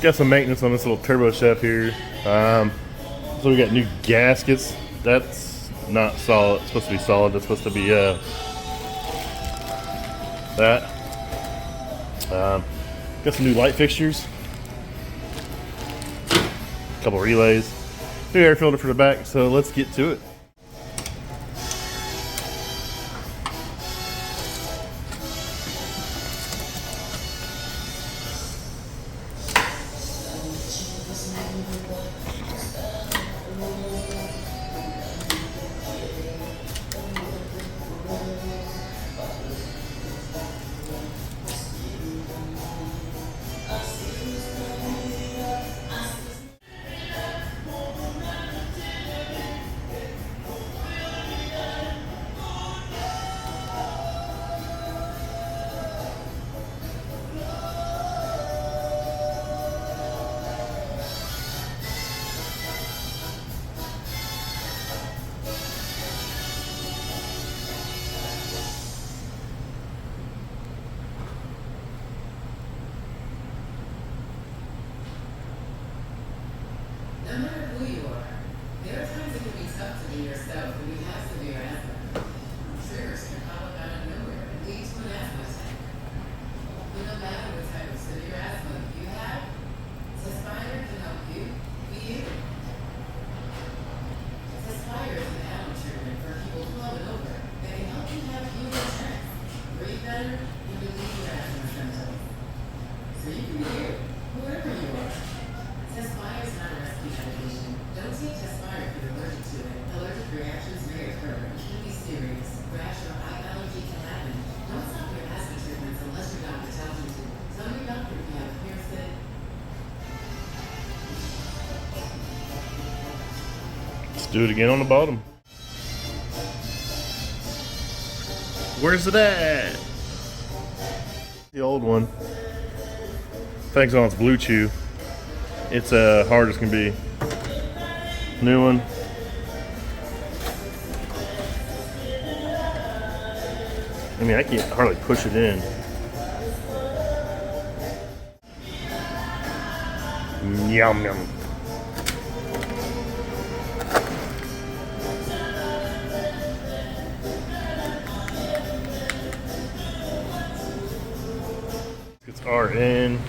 got some maintenance on this little TurboChef here. So we got new gaskets. That's not solid. It's supposed to be solid. That's supposed to be that. Got some new light fixtures. A couple relays. New air filter for the back. So let's get to it. No matter who you are, there are times it can be tough to be yourself when you have severe asthma. Triggers can pop up out of nowhere and lead to an asthma attack. But no matter what type of severe asthma you have, Tespire can help you be you. Tespire is an animal treatment for people flowing over that can help you have fewer attacks, breathe better, and relieve your asthma symptoms. So you can be you, wherever you are. Tespire is not a rescue medication. Don't take Tespire if you're allergic to it. Allergic reactions may occur and can be serious. Rash or eye allergy can happen. Don't stop your asthma treatments unless your doctor tells you to. Tell your doctor if you have a parasite. Let's do it again on the bottom. Where's it at? The old one. Thanks on its blue chew. It's hard as can be. New one. I mean, I can't hardly push it in. Yum yum. It's in.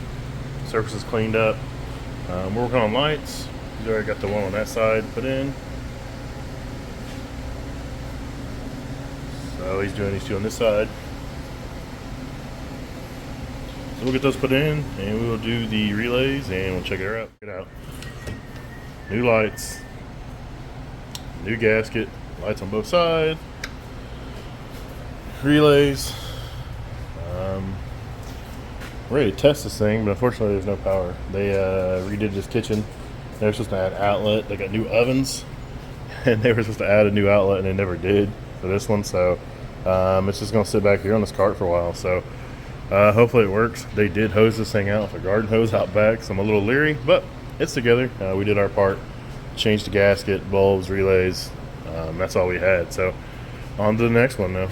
Surface is cleaned up. We're working on lights. We already got the one on that side put in. So he's doing these two on this side. So we'll get those put in and we will do the relays and we'll check it out. Check it out. New lights. New gasket. Lights on both sides. Relays. We're ready to test this thing, but unfortunately there's no power. They redid this kitchen. They were supposed to add outlet. They got new ovens, and they were supposed to add a new outlet, and they never did for this one. So it's just gonna sit back here on this cart for a while. So hopefully it works. They did hose this thing out with a garden hose out back, so I'm a little leery, but it's together. We did our part. Changed the gasket, bulbs, relays. That's all we had. So on to the next one now.